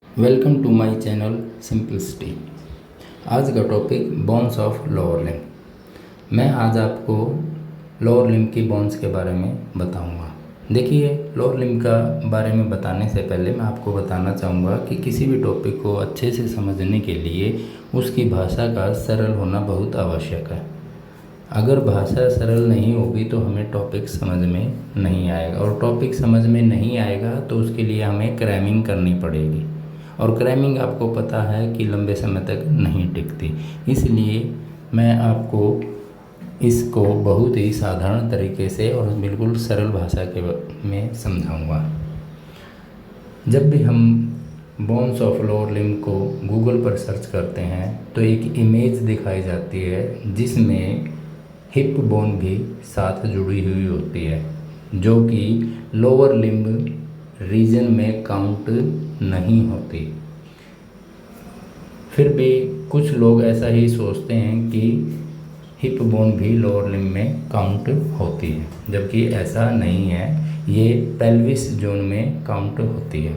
Welcome to my channel simplicity. आज का topic bones of lower limb. मैं आज आपको लोअर लिम्ब की बोन्स के बारे में बताऊंगा। देखिए, लोअर लिम्ब का बारे में बताने से पहले मैं आपको बताना चाहूँगा कि किसी भी टॉपिक को अच्छे से समझने के लिए उसकी भाषा का सरल होना बहुत आवश्यक है। अगर भाषा सरल नहीं होगी तो हमें टॉपिक समझ में नहीं आएगा, और टॉपिक समझ में नहीं आएगा तो उसके लिए हमें क्रैमिंग करनी पड़ेगी, और क्रैमिंग आपको पता है कि लंबे समय तक नहीं टिकती। इसलिए मैं आपको इसको बहुत ही साधारण तरीके से और बिल्कुल सरल भाषा के में समझाऊंगा। जब भी हम बोन्स ऑफ लोअर लिम्ब को गूगल पर सर्च करते हैं तो एक इमेज दिखाई जाती है जिसमें हिप बोन भी साथ जुड़ी हुई होती है, जो कि लोअर लिम्ब रीजन में काउंट नहीं होती। फिर भी कुछ लोग ऐसा ही सोचते हैं कि हिप बोन भी लोअर लिम्ब में काउंट होती है, जबकि ऐसा नहीं है। ये पेल्विस जोन में काउंट होती है।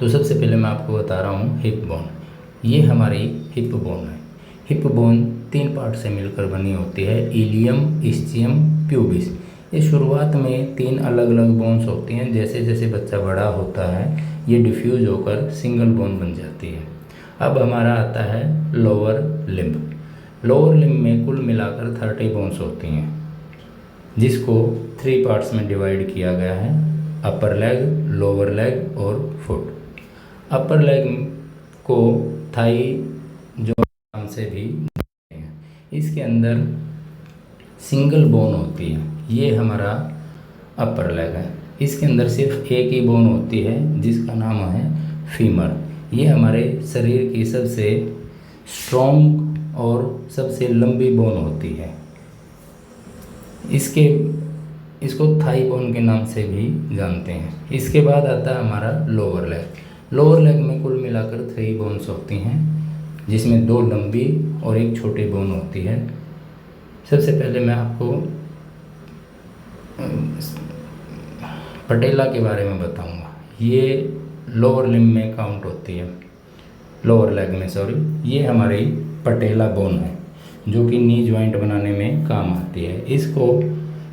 तो सबसे पहले मैं आपको बता रहा हूँ हिप बोन। ये हमारी हिप बोन है। हिप बोन 3 पार्ट से मिलकर बनी होती है, इलियम, इस्चियम, प्यूबिस। ये शुरुआत में 3 अलग अलग बोन्स होती हैं। जैसे जैसे बच्चा बड़ा होता है ये डिफ्यूज होकर सिंगल बोन बन जाती है। अब हमारा आता है लोअर लिम्ब। लोअर लिम्ब में कुल मिलाकर 30 बोन्स होती हैं, जिसको 3 पार्ट्स में डिवाइड किया गया है, अपर लेग, लोअर लेग और फुट। अपर लेग को थाई जो नाम से भी जानते हैं। इसके अंदर सिंगल बोन होती है, ये हमारा अपर लेग है। इसके अंदर सिर्फ एक ही बोन होती है जिसका नाम है फीमर। ये हमारे शरीर की सबसे स्ट्रॉन्ग और सबसे लंबी बोन होती है। इसको थाई बोन के नाम से भी जानते हैं। इसके बाद आता है हमारा लोअर लेग। लोअर लेग में कुल मिलाकर 3 बोन्स होती हैं, जिसमें 2 लंबी और 1 छोटी बोन होती है। सबसे पहले मैं आपको पटेला के बारे में बताऊंगा। ये लोअर लिम्ब में काउंट होती है, लोअर लेग में सॉरी। ये हमारी पटेला बोन है, जो कि नी जॉइंट बनाने में काम आती है। इसको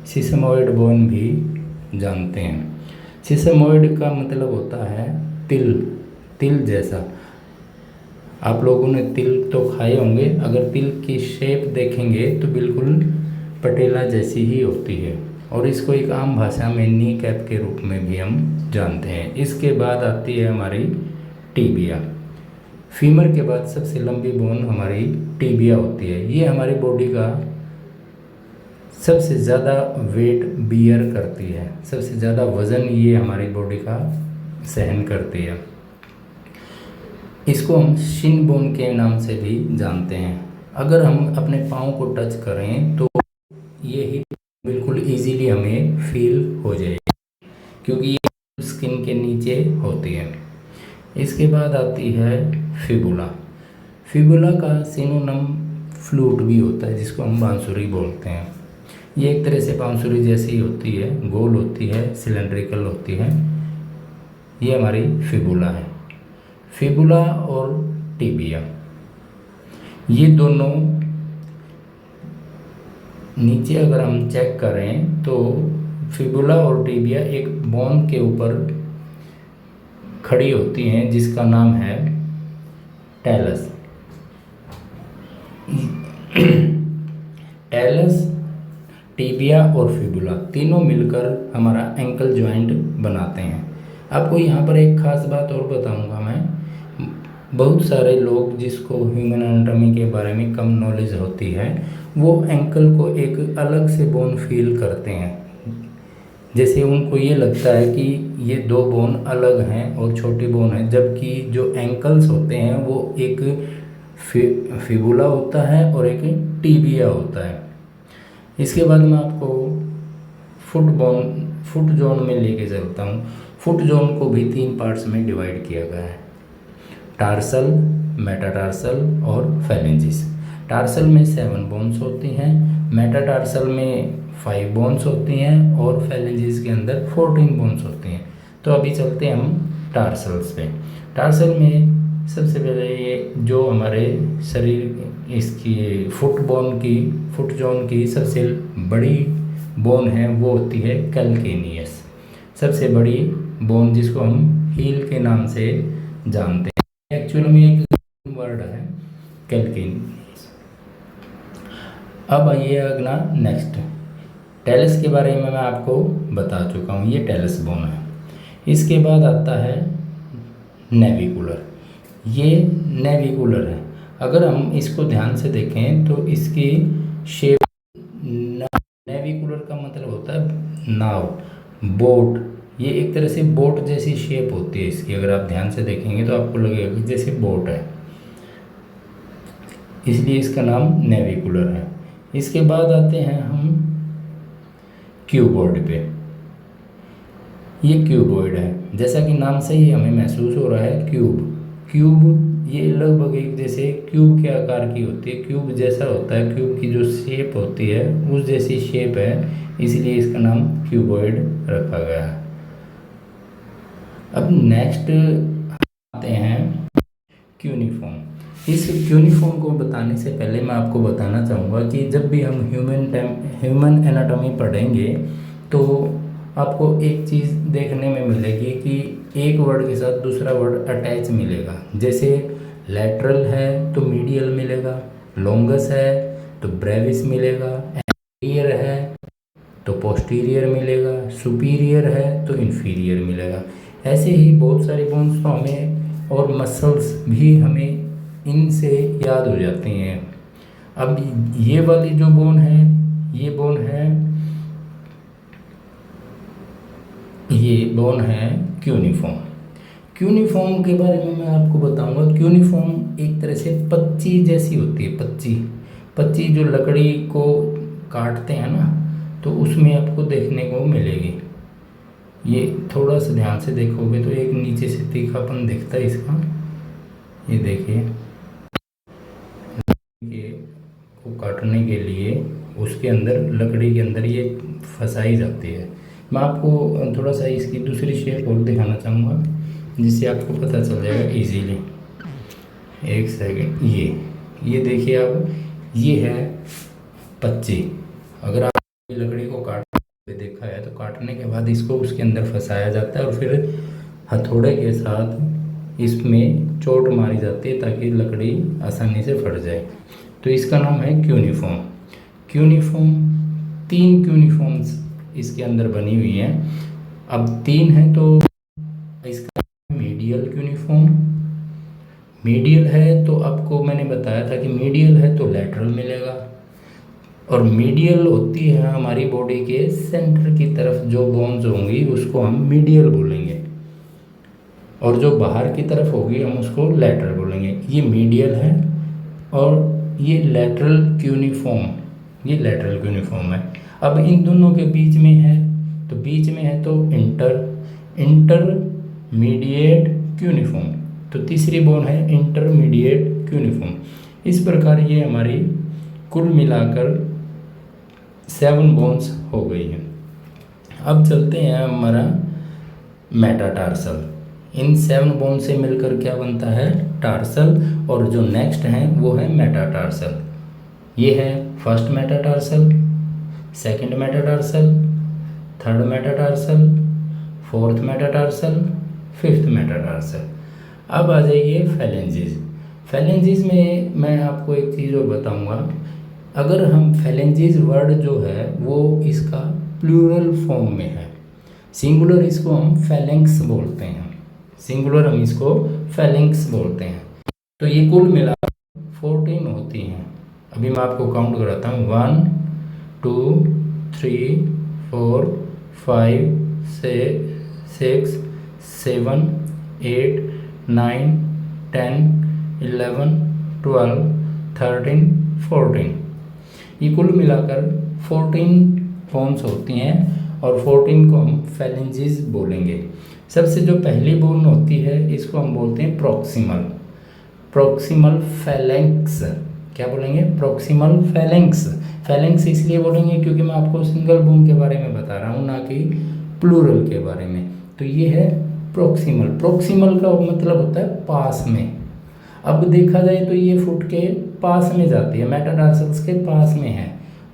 सिसमोइड बोन भी जानते हैं। सिसमोइड का मतलब होता है तिल जैसा। आप लोगों ने तिल तो खाए होंगे। अगर तिल की शेप देखेंगे तो बिल्कुल पटेला जैसी ही होती है, और इसको एक आम भाषा में नी कैप के रूप में भी हम जानते हैं। इसके बाद आती है हमारी टीबिया। फीमर के बाद सबसे लंबी बोन हमारी टीबिया होती है। ये हमारी बॉडी का सबसे ज़्यादा वेट बियर करती है, सबसे ज़्यादा वज़न ये हमारी बॉडी का सहन करती है। इसको हम शिन बोन के नाम से भी जानते हैं। अगर हम अपने पाँव को टच करें तो ये ही बिल्कुल इजीली हमें फील हो जाएगी, क्योंकि ये स्किन के नीचे होती है। इसके बाद आती है फिबुला। फिबुला का सिनोनिम फ्लूट भी होता है, जिसको हम बांसुरी बोलते हैं। ये एक तरह से बांसुरी जैसी होती है, गोल होती है, सिलेंड्रिकल होती है। ये हमारी फिबुला है। फिबुला और टिबिया, ये दोनों नीचे अगर हम चेक करें तो फिबुला और टिबिया एक बोन के ऊपर खड़ी होती हैं, जिसका नाम है टेलस। टेलस, टिबिया और फिबुला तीनों मिलकर हमारा एंकल जॉइंट बनाते हैं। आपको यहाँ पर एक खास बात और बताऊंगा मैं। बहुत सारे लोग जिसको ह्यूमन एनाटॉमी के बारे में कम नॉलेज होती है, वो एंकल को एक अलग से बोन फील करते हैं। जैसे उनको ये लगता है कि ये 2 बोन अलग हैं और छोटी बोन है, जबकि जो एंकल्स होते हैं वो एक फिबुला होता है और एक टिबिया होता है। इसके बाद मैं आपको फुट जोन में लेके चलता हूँ। फुट जोन को भी 3 पार्ट्स में डिवाइड किया गया है, टार्सल, मेटाटार्सल और फेलेंजिस। टार्सल में 7 बोन्स होती हैं, मेटाटार्सल में 5 बोन्स होती हैं और फेलेंजिस के अंदर 14 बोन्स होती हैं। तो अभी चलते हैं हम टार्सल्स पे। टार्सल में सबसे पहले ये जो हमारे शरीर इसकी फुट जोन की सबसे बड़ी बोन है वो होती है कैल्केनियस। सबसे बड़ी बोन जिसको हम हील के नाम से जानते हैं, एक्चुअल में एक वर्ड है कैल्केनियस। अब आइए अगला नेक्स्ट, टेलस के बारे में मैं आपको बता चुका हूँ, ये टेलस बोन है। इसके बाद आता है नेविकुलर। ये नेविकुलर है। अगर हम इसको ध्यान से देखें तो इसकी शेप, नेविकुलर का मतलब होता है नाव, बोट। ये एक तरह से बोट जैसी शेप होती है इसकी। अगर आप ध्यान से देखेंगे तो आपको लगेगा कि जैसे बोट है, इसलिए इसका नाम नेविकुलर है। इसके बाद आते हैं हम क्यूबॉइड पे। ये क्यूबॉइड है, जैसा कि नाम से ही हमें महसूस हो रहा है क्यूब ये लगभग एक जैसे क्यूब के आकार की होती है, क्यूब जैसा होता है, क्यूब की जो शेप होती है उस जैसी शेप है, इसलिए इसका नाम क्यूबॉइड रखा गया है। अब नेक्स्ट आते हैं क्यूनिफॉर्म। इस क्यूनिफॉर्म को बताने से पहले मैं आपको बताना चाहूँगा कि जब भी हम ह्यूमन एनाटॉमी पढ़ेंगे तो आपको एक चीज़ देखने में मिलेगी कि एक वर्ड के साथ दूसरा वर्ड अटैच मिलेगा। जैसे लैटरल है तो मीडियल मिलेगा, लॉन्गस है तो ब्रेविस मिलेगा, एंटीरियर है तो पोस्टीरियर मिलेगा, सुपीरियर है तो इन्फीरियर मिलेगा। ऐसे ही बहुत सारी बोन्स तो हमें और मसल्स भी हमें इनसे याद हो जाती हैं। अब ये वाली जो बोन है, ये बोन है क्यूनिफॉर्म। क्यूनिफॉर्म के बारे में मैं आपको बताऊंगा। क्यूनिफॉर्म एक तरह से पच्ची जैसी होती है, पच्ची जो लकड़ी को काटते हैं ना, तो उसमें आपको देखने को मिलेगी। ये थोड़ा सा ध्यान से देखोगे तो एक नीचे से तीखापन दिखता है इसका। ये देखिए, को काटने के लिए उसके अंदर, लकड़ी के अंदर ये फंसाई जाती है। मैं आपको थोड़ा सा इसकी दूसरी शेप और दिखाना चाहूँगा जिससे आपको पता चल जाएगा इजीली। एक सेकंड, ये देखिए आप, ये है पच्ची। अगर आप लकड़ी को काटते हुए देखा है तो काटने के बाद इसको उसके अंदर फंसाया जाता है और फिर हथौड़े के साथ इसमें चोट मारी जाती है ताकि लकड़ी आसानी से फट जाए। तो इसका नाम है क्यूनिफॉर्म। 3 क्यूनिफॉर्म्स इसके अंदर बनी हुई हैं। अब 3 है तो इसका मीडियल क्यूनिफॉर्म। मीडियल है तो आपको मैंने बताया था कि मीडियल है तो लैटरल मिलेगा, और मीडियल होती है हमारी बॉडी के सेंटर की तरफ जो बोन्स होंगी उसको हम मीडियल बोलेंगे, और जो बाहर की तरफ होगी हम उसको लैटरल बोलेंगे। ये मीडियल है और ये लैटरल क्यूनिफॉर्म है। अब इन दोनों के बीच में है तो इंटरमीडिएट क्यूनिफॉर्म। तो तीसरी बोन है इंटरमीडिएट क्यूनिफॉर्म। इस प्रकार ये हमारी कुल मिलाकर 7 बोन्स हो गई हैं। अब चलते हैं हमारा मेटाटार्सल। इन 7 बोन से मिलकर क्या बनता है? टार्सल। और जो नेक्स्ट है वो है मेटाटार्सल। ये है first metatarsal, second metatarsal, third metatarsal, fourth metatarsal, fifth metatarsal. अब आ जाइए फैलेंजिस में मैं आपको एक चीज़ और बताऊंगा। अगर हम फैलेंजिस वर्ड जो है वो इसका प्लूरल फॉर्म में है, सिंगुलर इसको हम फैलेंक्स बोलते हैं, तो ये कुल मिला 14 होती हैं। अभी मैं आपको काउंट कराता हूँ। 1 2 3 4 5 6 7 8 9 10 11 12 13 14। ये कुल मिलाकर 14 बोन्स होती हैं और 14 को हम फैलेंजिस बोलेंगे। सबसे जो पहली बोन होती है इसको हम बोलते हैं प्रॉक्सिमल फैलेंक्स। क्या बोलेंगे? प्रॉक्सिमल फैलेंक्स इसलिए बोलेंगे क्योंकि मैं आपको सिंगल बोन के बारे में बता रहा हूँ, ना कि प्लूरल के बारे में। तो ये है प्रोक्सिमल, प्रोक्सिमल का मतलब होता है पास में। अब देखा जाए तो ये फुट के पास में जाती है, मेटाटार्सल्स के पास में है,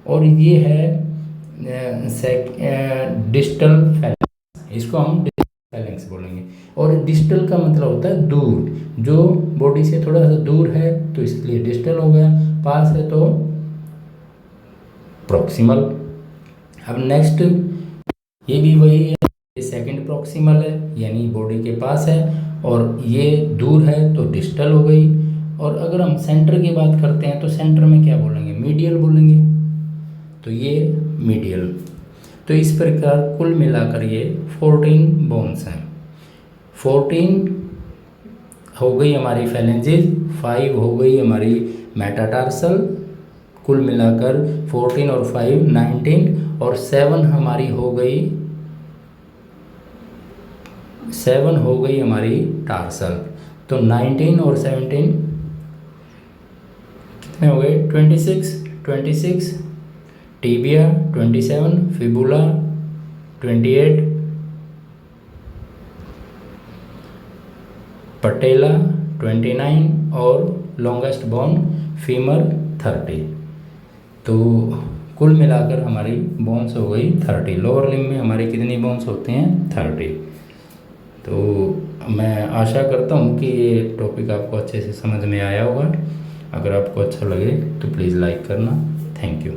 और ये है डिस्टल फैलेंक्स, इसको हम डिस्टल फैलेंक्स बोलेंगे। और डिस्टल का मतलब होता है दूर, जो बॉडी से थोड़ा सा दूर है तो इसलिए डिस्टल हो गया, पास है तो प्रॉक्सिमल। अब नेक्स्ट ये भी वही है, ये सेकंड प्रॉक्सिमल है यानी बॉडी के पास है, और ये दूर है तो डिस्टल हो गई। और अगर हम सेंटर की बात करते हैं तो सेंटर में क्या बोलेंगे, मीडियल बोलेंगे, तो ये मीडियल। तो इस प्रकार कुल मिलाकर ये 14 बोन्स हैं। 14 हो गई हमारी फेलेंजेस, 5 हो गई हमारी मेटाटार्सल, कुल मिलाकर 14 और 5 19, और 7 हमारी हो गई, 7 हो गई हमारी टार्सल। तो 19 और 17 कितने हो गए, 26 टीबिया, 27 फिबुला, 28 पटेला, 29 और लॉन्गेस्ट बोन फीमर 30। तो कुल मिलाकर हमारी बोन्स हो गई 30। लोअर लिम्ब में हमारे कितनी बोन्स होते हैं, 30। तो मैं आशा करता हूँ कि ये टॉपिक आपको अच्छे से समझ में आया होगा। अगर आपको अच्छा लगे तो प्लीज़ लाइक करना। Thank you.